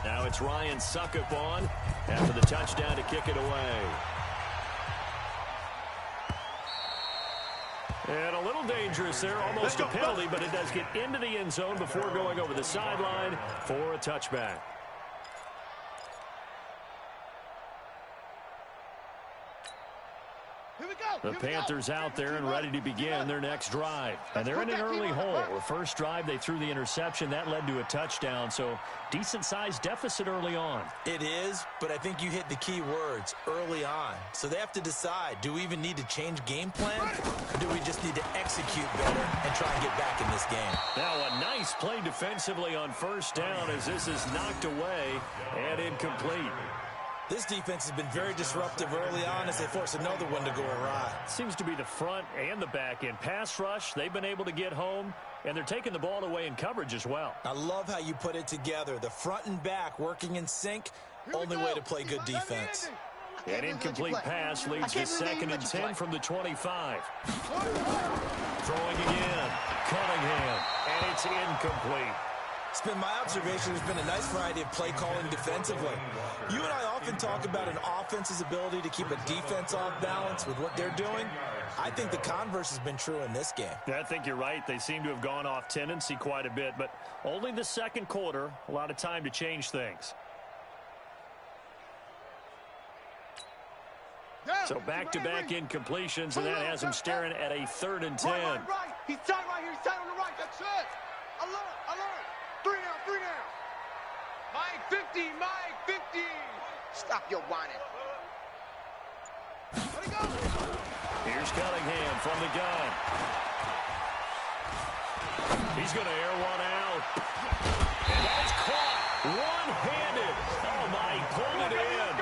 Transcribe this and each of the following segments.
Now it's Ryan Suckup on after the touchdown to kick it away. And a little dangerous there, almost a penalty, but it does get into the end zone before going over the sideline for a touchback. The Panthers out there and ready to begin their next drive. And they're in an early hole. The first drive, they threw the interception. That led to a touchdown, so decent-sized deficit early on. It is, but I think you hit the key words, early on. So they have to decide, do we even need to change game plan, or do we just need to execute better and try and get back in this game? Now a nice play defensively on first down as this is knocked away and incomplete. This defense has been very disruptive early on as they force another one to go awry. Seems to be the front and the back end. Pass rush, they've been able to get home, and they're taking the ball away in coverage as well. I love how you put it together. The front and back working in sync, only way to play good defense. An incomplete pass leads to 2nd and 10 from the 25. Throwing again. Cunningham, and it's incomplete. It's been my observation there's been a nice variety of play calling defensively. You and I often talk about an offense's ability to keep a defense off balance with what they're doing. I think the converse has been true in this game. Yeah, I think you're right. They seem to have gone off tendency quite a bit, but only the second quarter, a lot of time to change things. So back-to-back incompletions, and that has him staring at a 3rd and 10. Right. He's tight right here. He's tight on the right. That's it. Alert. 3 now. Mike 50. Stop your whining. Let it go. Here's Cunningham from the gun. He's going to air one out. And that is caught. One-handed. Oh, my, pulled it in.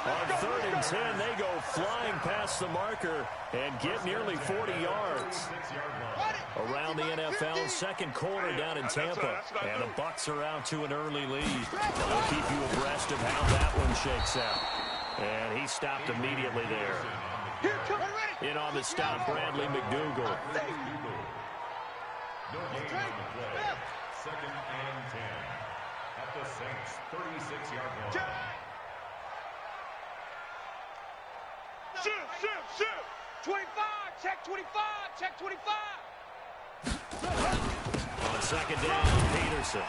On 3rd and 10, they go flying past the marker and get nearly 40 yards. Around the NFL, second quarter down in Tampa. And the Bucs are out to an early lead. We'll keep you abreast of how that one shakes out. And he stopped immediately there. In on the stop, Bradley McDougal. 2nd and 10 at the Saints' 36-yard line. Shoot. 25. Check 25. On 2nd down, Peterson.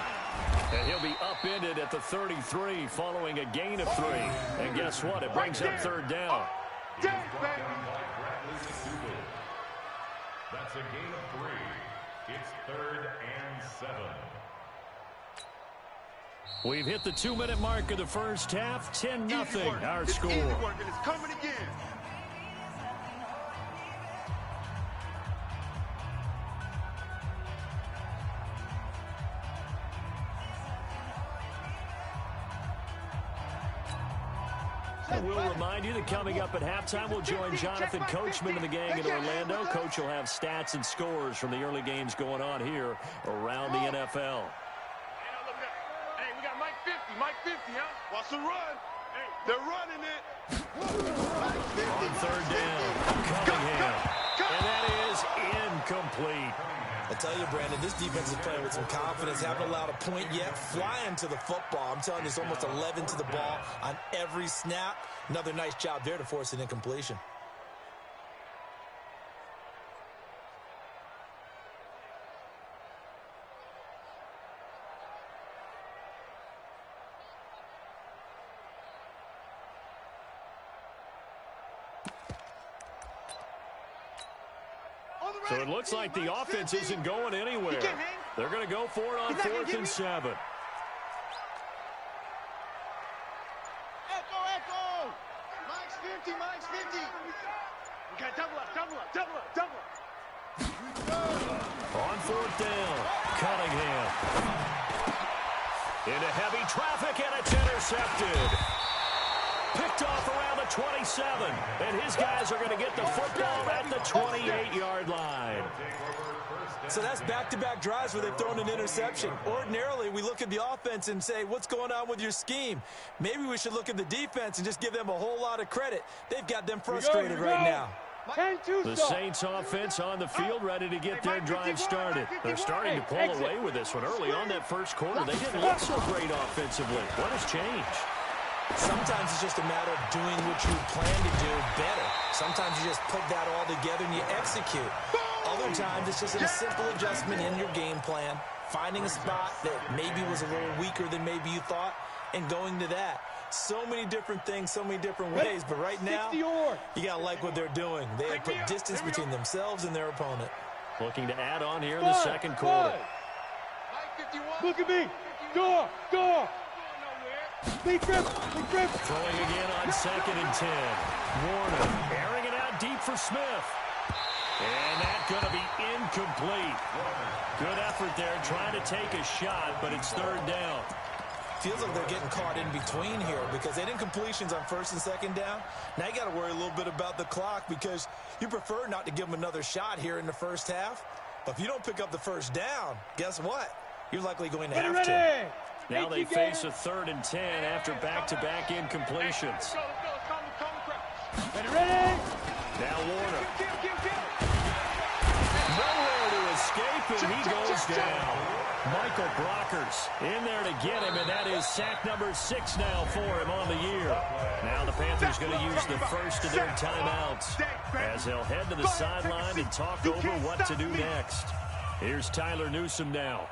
And he'll be upended at the 33 following a gain of 3. And guess what? It brings up 3rd down. That's a gain of 3. It's 3rd and 7. We've hit the 2-minute mark of the first half. 10-0 our score. It's coming again. We'll remind you that coming up at halftime, we'll join Jonathan Coachman and the gang in Orlando. Coach will have stats and scores from the early games going on here around the NFL. Hey, we got Mike 50, huh? Watch the run. Hey, they're running it. On 3rd down, Cunningham. And that is incomplete. I tell you, Brandon, this defense is playing with some confidence. Haven't allowed a point yet. Flying to the football. I'm telling you, it's almost 11 to the ball on every snap. Another nice job there to force an incompletion. So it looks like the offense isn't going anywhere. They're going to go for it on 4th and 7. Echo. Mike's 50. We got double up. On 4th down, Cunningham. Into heavy traffic, and it's intercepted. Picked off around the 27, and his guys are going to get the football at the 28-yard line. So that's back-to-back drives where they've thrown an interception. Ordinarily, we look at the offense and say, what's going on with your scheme? Maybe we should look at the defense and just give them a whole lot of credit. They've got them frustrated right now. The Saints offense on the field, ready to get their drive started. They're starting to pull away with this one. Early on that first quarter, they didn't look so great offensively. What has changed? Sometimes it's just a matter of doing what you plan to do better. Sometimes you just put that all together and you execute. Other times it's just a simple adjustment in your game plan, finding a spot that maybe was a little weaker than maybe you thought, and going to that. So many different things, so many different ways, but right now, you got to like what they're doing. They have put distance between themselves and their opponent. Looking to add on here in the second quarter. Look at me. Go. Big trip. Throwing again on 2nd and 10. Warner airing it out deep for Smith. And that's going to be incomplete. Good effort there trying to take a shot, but it's 3rd down. Feels like they're getting caught in between here because they didn't completions on 1st and 2nd down. Now you got to worry a little bit about the clock because you prefer not to give them another shot here in the first half. But if you don't pick up the 1st down, guess what? You're likely going to have to. Now they face a 3rd and 10 after back-to-back incompletions. Ready? Now Warner. Nowhere to escape, and he goes down. Michael Brockers in there to get him, and that is sack number 6 now for him on the year. Now the Panthers going to use the first of their timeouts as they'll head to the sideline and talk over what to do next. Here's Tyler Newsome now.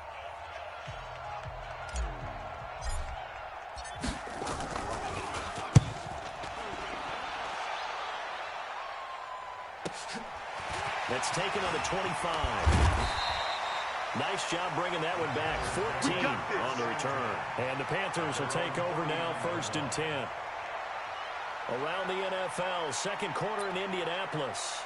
That's taken on the 25. Nice job bringing that one back. 14 on the return. And the Panthers will take over now, 1st and 10. Around the NFL, second quarter in Indianapolis.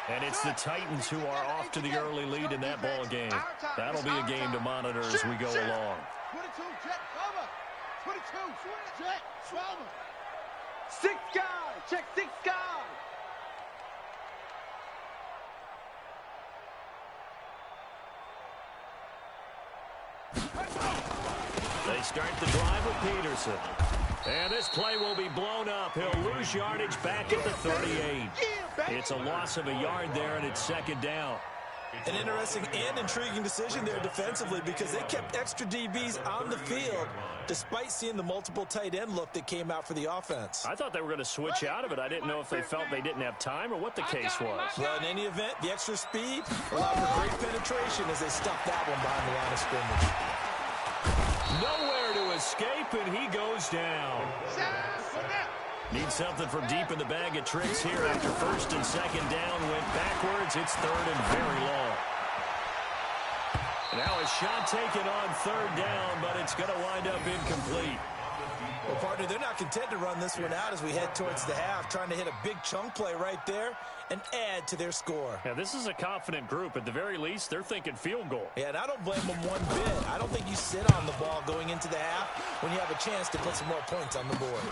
And it's the Titans who are off to the early lead in that ball game. That'll be a game to monitor as we go along. 22, jet, cover. 22, jet, cover. 6 guys, check 6 guys. They start the drive with Peterson. And this play will be blown up. He'll lose yardage back at the 38. It's a loss of a yard there, and it's 2nd down. An interesting and intriguing decision there defensively because they kept extra DBs on the field despite seeing the multiple tight end look that came out for the offense. I thought they were going to switch out of it. I didn't know if they felt they didn't have time or what the case was. Well, in any event, the extra speed allowed for great penetration as they stuffed that one behind the line of scrimmage. Nowhere to escape, and he goes down. Need something from deep in the bag of tricks here after 1st and 2nd down. Went backwards. It's 3rd and very long. Now a shot taken on 3rd down, but it's going to wind up incomplete. Well, partner, they're not content to run this one out as we head towards the half, trying to hit a big chunk play right there and add to their score. Yeah, this is a confident group. At the very least, they're thinking field goal. Yeah, and I don't blame them one bit. I don't think you sit on the ball going into the half when you have a chance to put some more points on the board.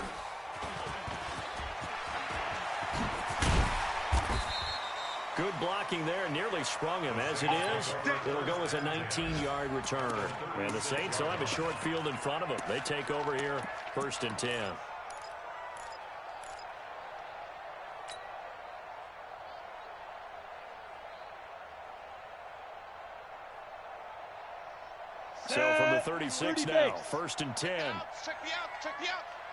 Good blocking there, nearly sprung him. As it is, it'll go as a 19-yard return. And the Saints will have a short field in front of them. They take over here, 1st and 10. So from the 36 now, 1st and 10. Check me out.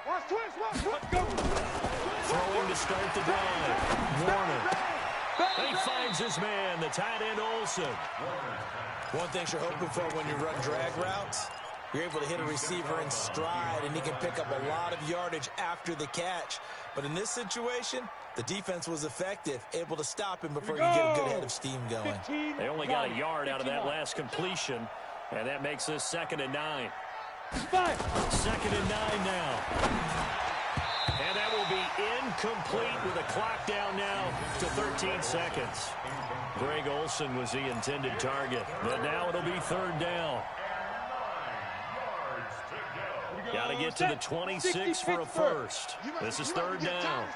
Watch twist. Let's go. Throwing to start the drive. Warner. He finds his man, the tight end Olsen. One thing you're hoping for when you run drag routes, you're able to hit a receiver in stride, and he can pick up a lot of yardage after the catch. But in this situation, the defense was effective, able to stop him before you get a good head of steam going. They only got a yard out of that last completion, and that makes this 2nd and 9. 2nd and 9 now. And that will be incomplete with a clock down now to 13 seconds. Greg Olsen was the intended target, but now it'll be 3rd down. Got to get to the 26 for a first. This is 3rd down.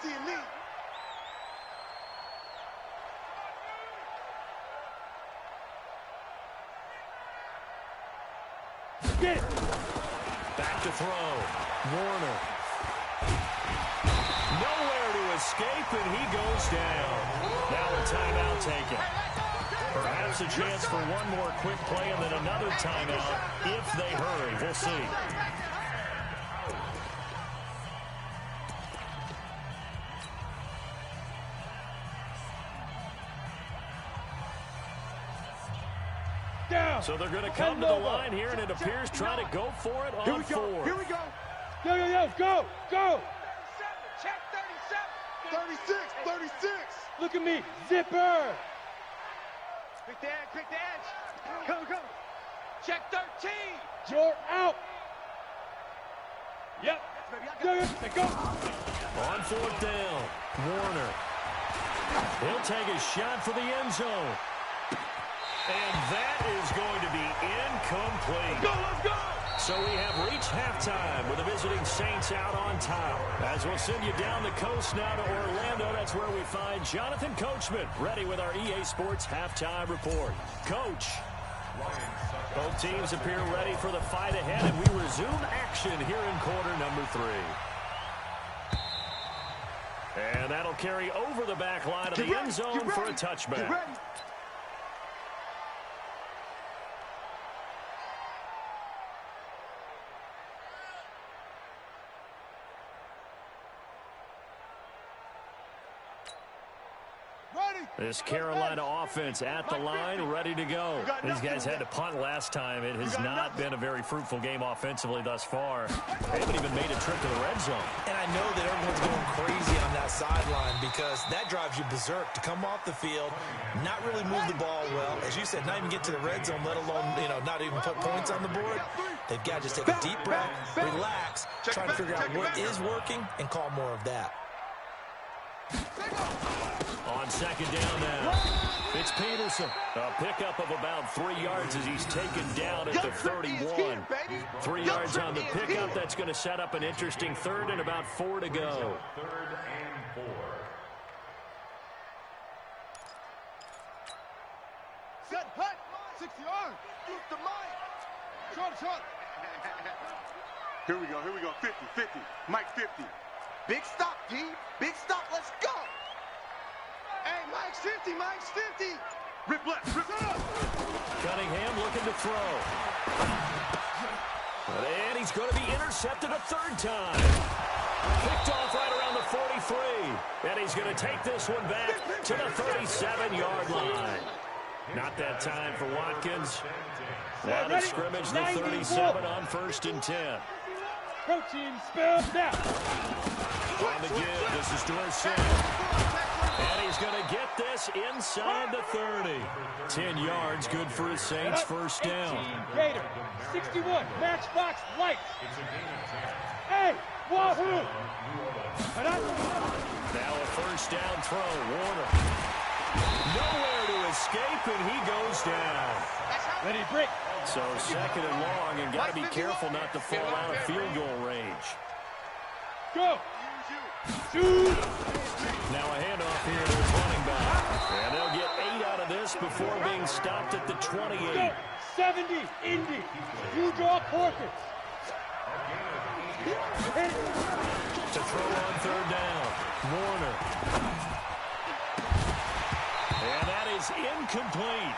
Back to throw. Warner. Nowhere to escape, and he goes down. Now a timeout taken. Perhaps a chance for one more quick play and then another timeout if they hurry. We'll see. So they're going to come to the line here, and it appears trying to go for it on fourth. Here we go. Yo, go, go. 37, check 37. 36, 36. Look at me, zipper. Pick the edge. Come. Check 13. You're out. Yep. Go. On fourth down, Warner. He'll take a shot for the end zone. And that is going to be incomplete. Let's go. So we have reached halftime with the visiting Saints out on top. As we'll send you down the coast now to Orlando, that's where we find Jonathan Coachman, ready with our EA Sports halftime report. Coach. Both teams appear ready for the fight ahead, and we resume action here in quarter number 3. And that'll carry over the back line of the end zone for a touchback. This Carolina offense at the line, ready to go. These guys had to punt last time. It has not been a very fruitful game offensively thus far. They haven't even made a trip to the red zone. And I know that everyone's going crazy on that sideline because that drives you berserk to come off the field, not really move the ball well. As you said, not even get to the red zone, let alone, not even put points on the board. They've got to just take a deep breath, relax, try to figure out what is working, and call more of that. On second down now, it's Peterson. A pickup of about 3 yards as he's taken down at the 31. 3 yards on the pickup. That's going to set up an interesting third and about 4 to go. Third and 4. Set, hut, 6 yards. Use the mic. Short. Here we go. 50. Mike 50. Big stop, D. Big stop. Let's go. Hey, Mike's 50. Rip left. Cunningham looking to throw. And he's going to be intercepted a third time. Picked off right around the 43. And he's going to take this one back to the 37-yard line. Not that time for Watkins. Line of scrimmage, the 37 on 1st and 10. Protein spell now. On the give, this is Dorsett. And he's going to get this inside the 30. 10 yards, good for his Saints, first down. Gator, 61, matchbox light. Hey, wahoo! Now a first down throw, Warner. Nowhere to escape, and he goes down. Ready, break. So second and long, and got to be careful not to fall out of field goal range. Go. Shoot. Now a handoff here to his running back. And they'll get 8 out of this before being stopped at the 28. Go. 70, Indy. You draw Corkins. To throw on third down, Warner. And that is incomplete.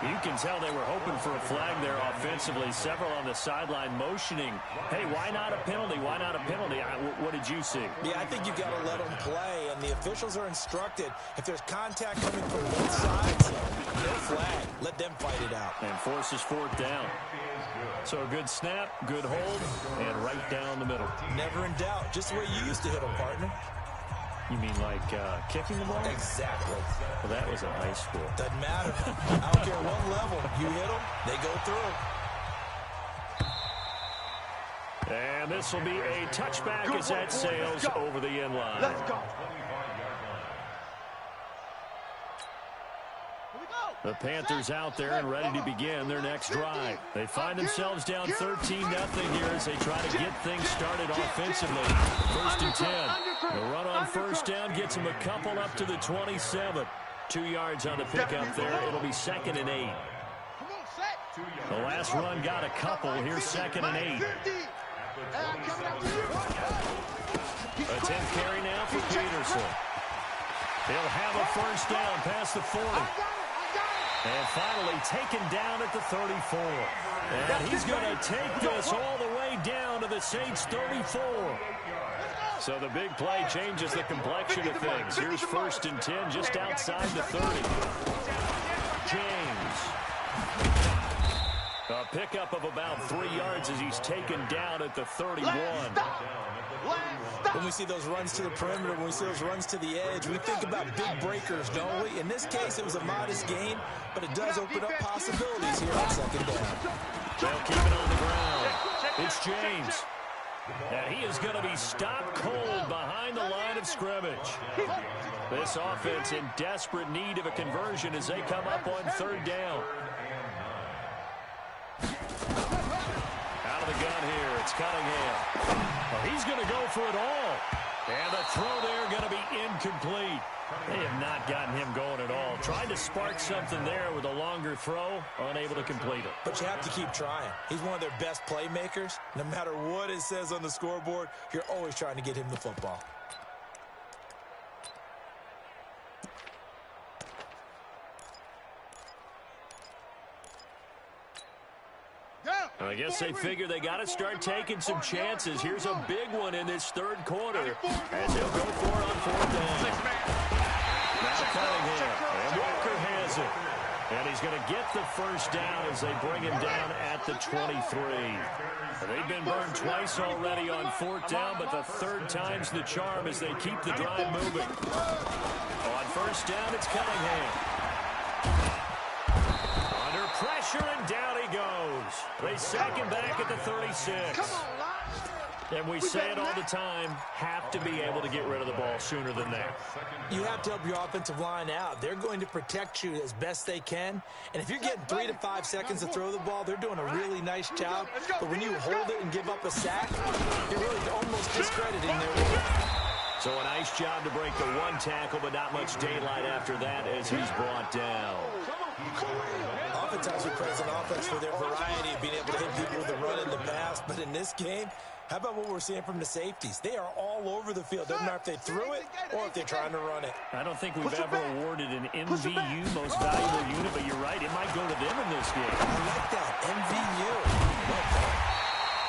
You can tell they were hoping for a flag there offensively. Several on the sideline motioning. Hey, why not a penalty? Why not a penalty? What did you see? Yeah, I think you've got to let them play, and the officials are instructed. If there's contact coming from both sides, no flag. Let them fight it out. And forces fourth down. So a good snap, good hold, and right down the middle. Never in doubt. Just the way you used to hit them, partner. You mean like kicking the ball? Exactly. Well, that was in high school. Doesn't matter. I don't care what level. You hit them, they go through. And this will be a touchback as that sails over the end line. Let's go. The Panthers out there and ready to begin their next drive. They find themselves down 13-0 here as they try to get things started offensively. 1st and 10. The run on first down gets them a couple up to the 27. 2 yards on the pickup there. It'll be 2nd and 8. The last run got a couple. Here's 2nd and 8. A 10th carry now for Peterson. He'll have a first down past the 40. And finally taken down at the 34. And he's going to take this all the way down to the Saints' 34. So the big play changes the complexion of things. Here's 1st and 10 just outside the 30. James. A pickup of about 3 yards as he's taken down at the 31. When we see those runs to the perimeter, when we see those runs to the edge, we think about big breakers, don't we? In this case, it was a modest gain, but it does open up possibilities here on 2nd down. They'll keep it on the ground. It's James. And he is going to be stopped cold behind the line of scrimmage. This offense in desperate need of a conversion as they come up on 3rd down. Out of the gun here, it's Cunningham. Well, he's going to go for it all. And the throw there going to be incomplete. They have not gotten him going at all. Tried to spark something there with a longer throw, unable to complete it. But you have to keep trying. He's one of their best playmakers. No matter what it says on the scoreboard, you're always trying to get him the football. I guess they figure they got to start taking some chances. Here's a big one in this 3rd quarter as he'll go for it on 4th down. Now Cunningham, and Walker has it. And he's going to get the first down as they bring him down at the 23. They've been burned twice already on 4th down, but the 3rd time's the charm as they keep the drive moving. On 1st down, it's Cunningham. Under pressure, and down he goes. They sack him back at the 36. And we say it all the time, have to be able to get rid of the ball sooner than that. You have to help your offensive line out. They're going to protect you as best they can. And if you're getting 3 to 5 seconds to throw the ball, they're doing a really nice job. But when you hold it and give up a sack, you're really almost discrediting their work. So a nice job to break the 1 tackle, but not much daylight after that as he's brought down. Oftentimes we praise an offense for their variety of being able to hit people with the run in the pass. But in this game, how about what we're seeing from the safeties? They are all over the field. Doesn't matter if they threw it or if they're trying to run it. I don't think we've ever awarded an MVU, most valuable unit, but you're right, it might go to them in this game. I like that, MVU.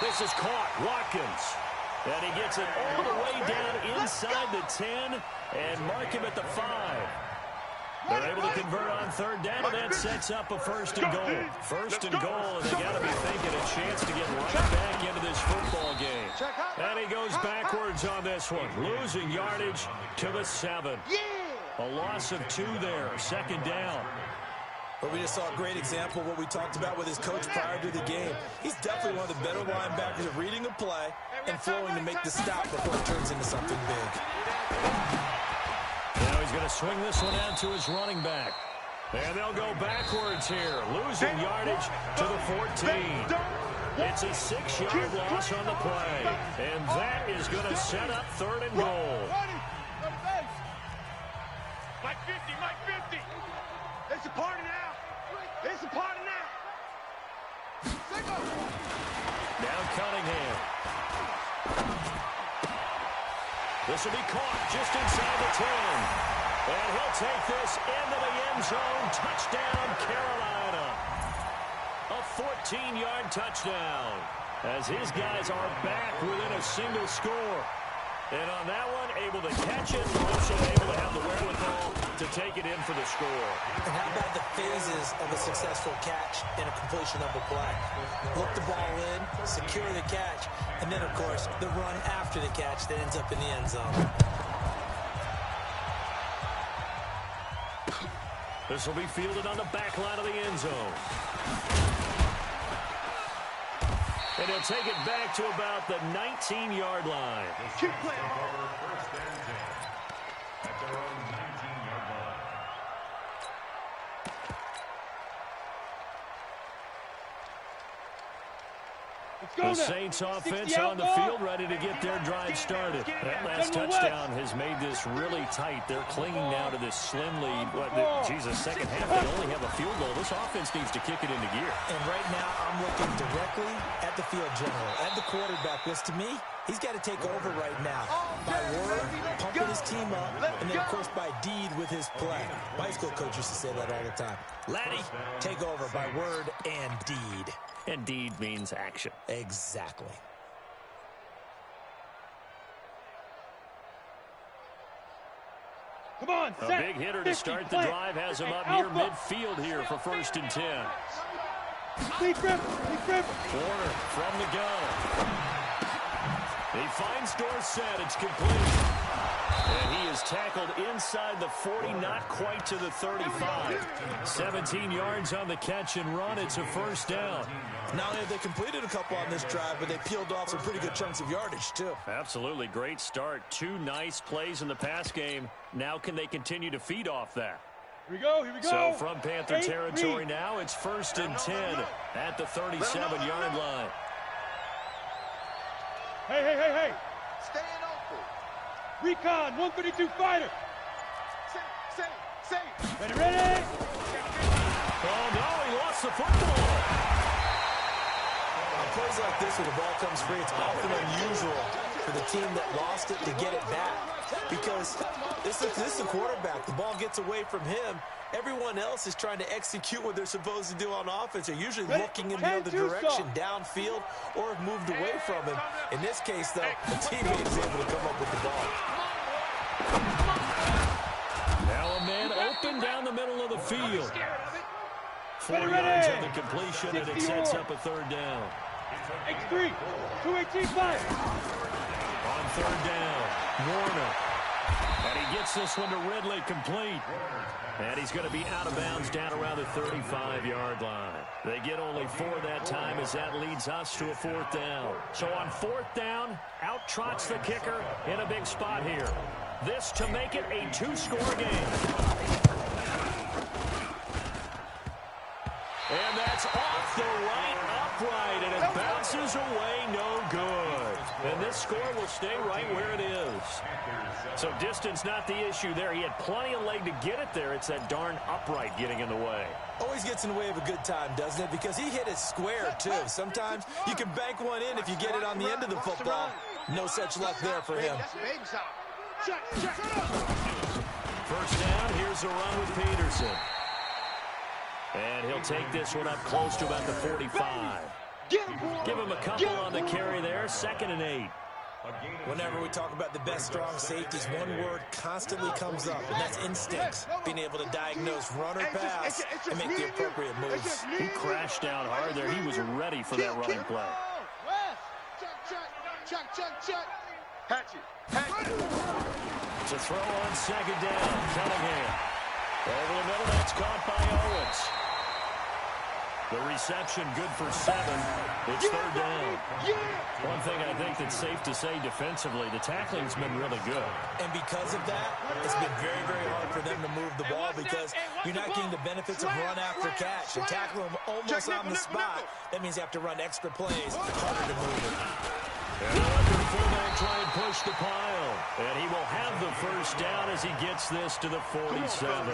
This is caught, Watkins. And he gets it all the way down inside the 10 and mark him at the 5. They're able to convert on 3rd down, and that sets up a 1st and goal. 1st and goal, and they got to be thinking a chance to get right back into this football game. And he goes backwards on this one, losing yardage to the 7. A loss of 2 there, 2nd down. But we just saw a great example of what we talked about with his coach prior to the game. He's definitely one of the better linebackers of reading a play and flowing to make the stop before it turns into something big. Now he's going to swing this one out to his running back. And they'll go backwards here, losing yardage to the 14. It's a 6-yard loss on the play. And that is going to set up 3rd and goal. Mike 50, Mike 50. It's a party now. It's a party now. Now Cunningham. This will be caught just inside the 10. And he'll take this into the end zone. Touchdown, Carolina. A 14-yard touchdown as his guys are back within a single score. And on that one, able to catch it, also able to have the wherewithal to take it in for the score. And how about the phases of a successful catch and a completion of a play? Look the ball in, secure the catch, and then, of course, the run after the catch that ends up in the end zone. This will be fielded on the back line of the end zone. And he'll take it back to about the 19-yard line. Keep playing. First and 10 at their own 19-yard line. The Saints offense on the field ready to get their drive started. That last touchdown has made this really tight. They're clinging now to this slim lead. Second half, they only have a field goal. This offense needs to kick it into gear. And right now, I'm looking directly at the field general, at the quarterback, which to me He's got to take over right now by word, pumping his team up, and then, of course, by deed with his play. My high school coach used to say that all the time. Laddie, take over by word and deed. And deed means action. Exactly. Come on, A set. big hitter to start the drive has him up near midfield here for 1st and 10. Warner from the gun. He finds Dorsett. It's complete. And he is tackled inside the 40, not quite to the 35. 17 yards on the catch and run. It's a 1st down. Not only have they completed a couple on this drive, but they peeled off some pretty good chunks of yardage, too. Absolutely great start. 2 nice plays in the pass game. Now can they continue to feed off that? Here we go, here we go. So from Panther territory now, it's 1st and 10 at the 37-yard line. Hey. Staying open. Recon, 132 fighter. Safe. Ready. Oh, no, he lost the football. On plays like this where the ball comes free, it's often unusual for the team that lost it to get it back. Because this is the quarterback. The ball gets away from him. Everyone else is trying to execute what they're supposed to do on offense. They're usually looking in the other direction, downfield, or have moved away from him. In this case, though, the teammate is able to come up with the ball. Now a man open down the middle of the field. 4 yards on the completion, and it sets up a 3rd down. X3, 218 fire. On 3rd down, Warner. And he gets this one to Ridley, complete. And he's going to be out of bounds down around the 35-yard line. They get only 4 that time as that leads us to a 4th down. So on 4th down, out trots the kicker in a big spot here. This to make it a 2-score game. And that's off the right upright, and it bounces away, no good. And this score will stay right where it is. So distance not the issue there. He had plenty of leg to get it there. It's that darn upright getting in the way. Always gets in the way of a good time, doesn't it? Because he hit it square, too. Sometimes you can bank one in if you get it on the end of the football. No such luck there for him. First down, here's a run with Peterson. And he'll take this one up close to about the 45. Give him a couple on the carry there. 2nd and 8. Whenever we talk about the best strong safeties, one word constantly comes up, and that's instincts. Being able to diagnose run or pass and make the appropriate moves. He crashed down hard there. He was ready for that running play. Check. Hatchet. It's a throw on 2nd down. Cunningham. Over the middle, that's caught by Owens. The reception good for 7. It's 3rd down. One thing I think that's safe to say defensively, the tackling's been really good. And because of that, it's been very, very hard for them to move the ball because you're not getting the benefits of run after catch. You tackle them almost on the spot. That means you have to run extra plays, harder to move it. And the fullback try and push the pile. And he will have the 1st down as he gets this to the 47.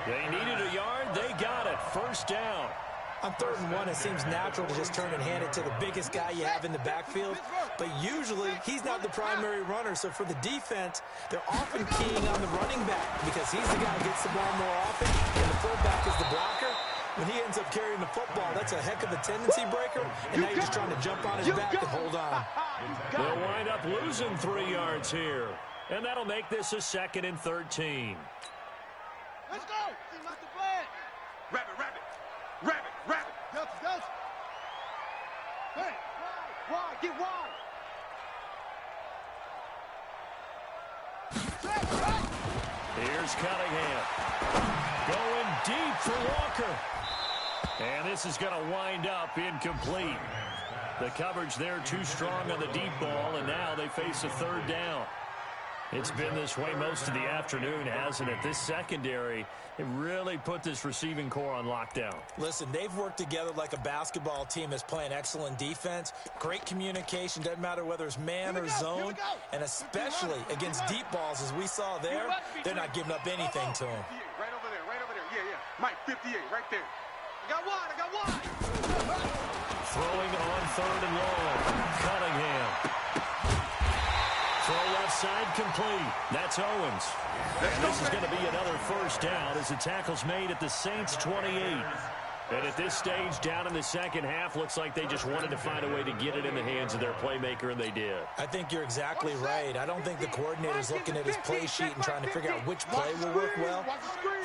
They needed a yard. They got it. 1st down. On 3rd and 1, it seems natural to just turn and hand it to the biggest guy you have in the backfield. But usually, he's not the primary runner. So for the defense, they're often keying on the running back because he's the guy who gets the ball more often, and the fullback is the blocker. When he ends up carrying the football, that's a heck of a tendency breaker, and now you're just trying to jump on his back and hold on. They'll wind up losing 3 yards here, and that'll make this a 2nd and 13. Let's go. Rabbit. Hey, wide, get wide. Here's Cunningham. Going deep for Walker. And this is going to wind up incomplete. The coverage there too strong on the deep ball, and now they face a 3rd down. It's been this way most of the afternoon, hasn't it? This secondary, it really put this receiving core on lockdown. Listen, they've worked together like a basketball team that's playing excellent defense. Great communication, doesn't matter whether it's man or zone. And especially against deep balls, as we saw there, they're not giving up anything to them. Right over there. Yeah. Mike, 58, right there. I got wide. Throwing on 3rd and long. Cunningham. left side complete. That's Owens. And this is going to be another first down as the tackle's made at the Saints 28. And at this stage, down in the second half, looks like they just wanted to find a way to get it in the hands of their playmaker, and they did. I think you're exactly right. I don't think the coordinator's looking at his play sheet and trying to figure out which play will work well.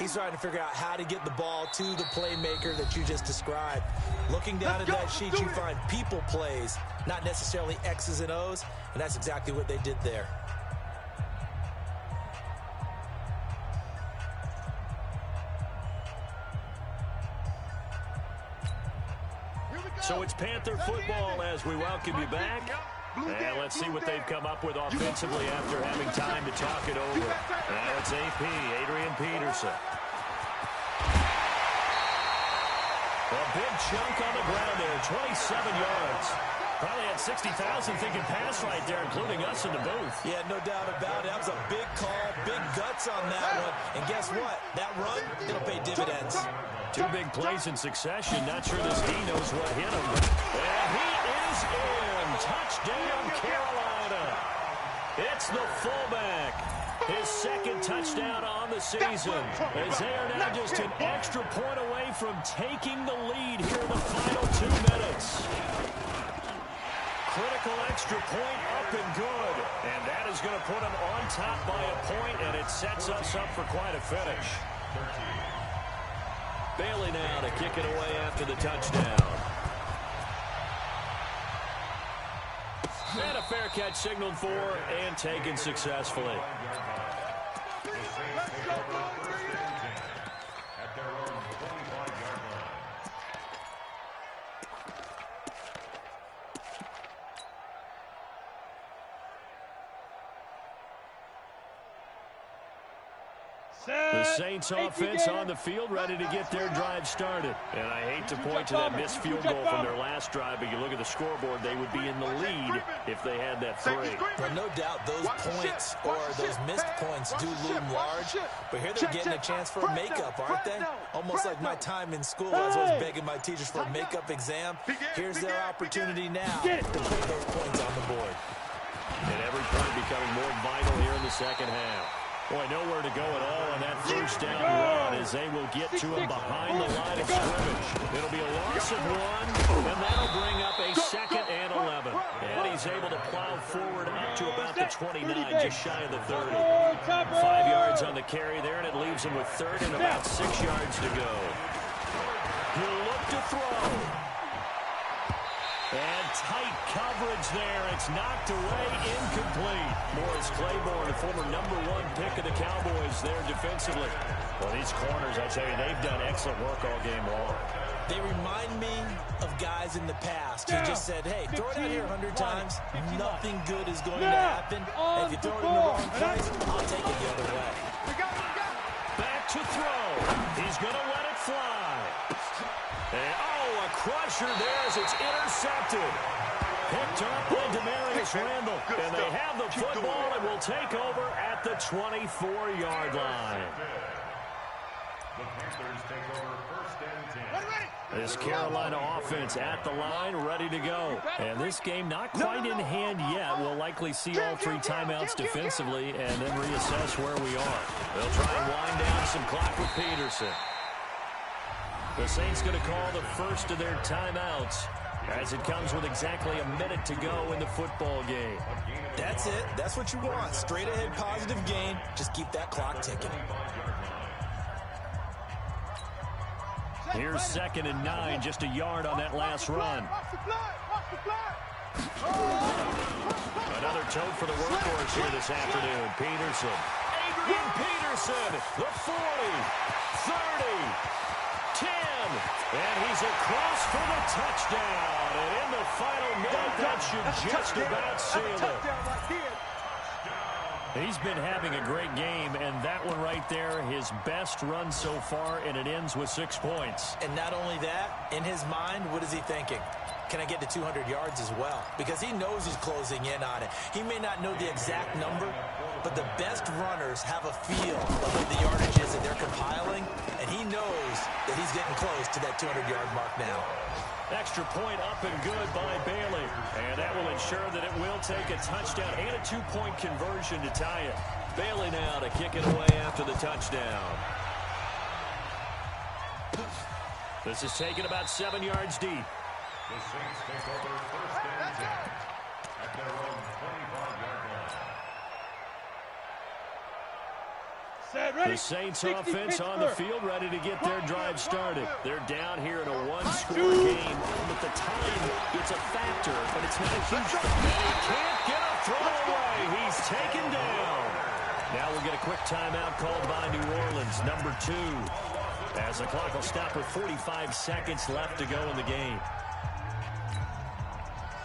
He's trying to figure out how to get the ball to the playmaker that you just described. Looking down at that sheet, you find people plays, not necessarily X's and O's, and that's exactly what they did there. So it's Panther football as we welcome you back. And let's see what they've come up with offensively after having time to talk it over. Now it's AP, Adrian Peterson. A big chunk on the ground there, 27 yards. Probably had 60,000 thinking pass right there, including us in the booth. Yeah, no doubt about it. That was a big call, big guts on that one. And guess what? That run, it'll pay dividends. Two big plays in succession. Not sure this D knows what hit him. And he is in. Touchdown, Carolina. It's the fullback. His second touchdown on the season. As they are now just an extra point away from taking the lead here in the final 2 minutes. Critical extra point up and good. And that is going to put them on top by a point, and it sets us up for quite a finish. Bailey now to kick it away after the touchdown. And a fair catch signaled for and taken successfully. The Saints offense on the field, ready to get their drive started. And I hate to point to that missed field goal from their last drive, but you look at the scoreboard, they would be in the lead if they had that three. Well, no doubt those points or those missed points do loom large, but here they're getting a chance for a makeup, aren't they? Almost like my time in school. I was always begging my teachers for a makeup exam. Here's their opportunity now to put those points on the board. And every point becoming more vital here in the second half. Boy, nowhere to go at all on that first down run as they will get to him behind the line of scrimmage. It'll be a loss of 1, and that'll bring up a 2nd and 11. And he's able to plow forward up to about the 29, just shy of the 30. 5 yards on the carry there, and it leaves him with 3rd and about 6 yards to go. He'll look to throw. And tight coverage there. It's knocked away, incomplete. Morris Claiborne, the former #1 pick of the Cowboys there defensively. Well, these corners, I tell you, they've done excellent work all game long. They remind me of guys in the past who just said, hey, throw it out here 100 times. Nothing good is going to happen. And if you throw it in the wrong place, I'll take it the other way. Back to throw. He's going to let it fly. And, a crusher there as it's intercepted. Picked up by Demarius Randall. And they have the football and will take over at the 24-yard line. The Panthers take over 1st and 10. This Carolina offense at the line, ready to go. And this game not quite in hand yet. We'll likely see all 3 timeouts defensively and then reassess where we are. They'll try and wind down some clock with Peterson. The Saints going to call the first of their timeouts as it comes with exactly a minute to go in the football game. That's it. That's what you want. Straight ahead positive gain. Just keep that clock ticking. Here's 2nd and 9, just a yard on that last run. Another tote for the workhorse here this afternoon. Peterson. Adrian Peterson, the 40, 30. 10, and he's across for the touchdown. And in the final minute, that should just about seal it. He's been having a great game, and that one right there, his best run so far, and it ends with 6 points. And not only that, in his mind, what is he thinking? Can I get to 200 yards as well? Because he knows he's closing in on it. He may not know the exact number, but the best runners have a feel of what the yardage is that they're compiling, and he knows that he's getting close to that 200-yard mark now. Extra point up and good by Bailey. And that will ensure that it will take a touchdown and a 2-point conversion to tie it. Bailey now to kick it away after the touchdown. This is taken about 7 yards deep. The Saints take over first and 10 at their own 25-yard line. The Saints offense on the field, ready to get their drive started. They're down here in a one-score game. But the time, it's a factor, but it's not a huge factor. He can't get a throw away. He's taken down. Now we'll get a quick timeout called by New Orleans, number 2. As the clock will stop with 45 seconds left to go in the game.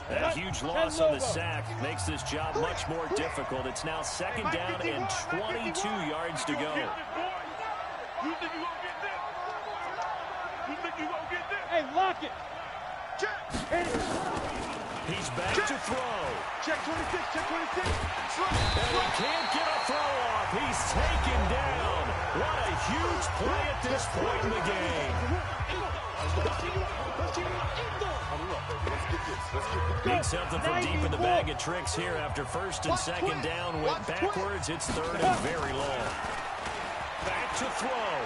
That huge loss on the sack makes this job much more difficult. It's now second down and 22 yards to go. You think you gonna get this? You think you gonna get this? Hey, lock it. Check. He's back to throw. Check 26, check 26. And he can't get a throw off. He's taken down. What a huge play at this point in the game. Need something from deep in the bag of tricks here after first and second down. Went backwards. It's third and very long. Back to throw.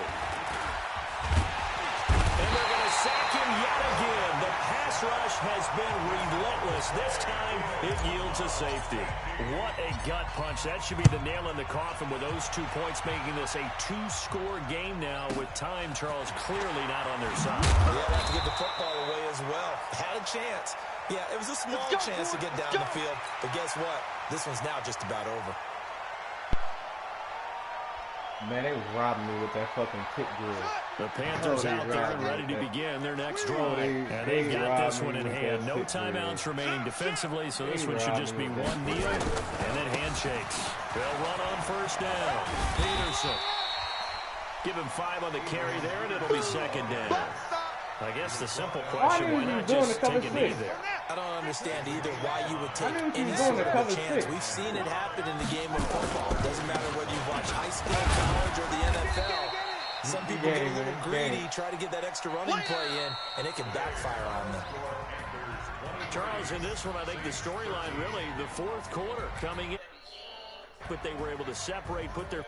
And they're going to sack him yet again. The pass rush has been relentless. This time it yields a safety. What a gut punch. That should be the nail in the coffin with those 2 points, making this a 2-score game now with time, Charles, clearly not on their side. Yeah, they have to give the football away as well. Had a chance. Yeah, it was a small chance to get down the field. But guess what? This one's now just about over. Man, they was robbing me with that fucking kick drill. The Panthers out there and ready to begin their next drive. And they've got this one in hand. No timeouts remaining defensively, so this one should just be one kneel and then handshakes. They'll run on first down. Peterson. Give him 5 on the carry there, and it'll be second down. I guess the simple question, why not just take a knee there? I don't understand either why you would take any sort of a chance. We've seen it happen in the game of football. It doesn't matter whether you watch high school, college, or the NFL. Some people get a little greedy, try to get that extra running play in, and it can backfire on them. Charles, in this one, I think the storyline really, the fourth quarter coming in. But they were able to separate, put their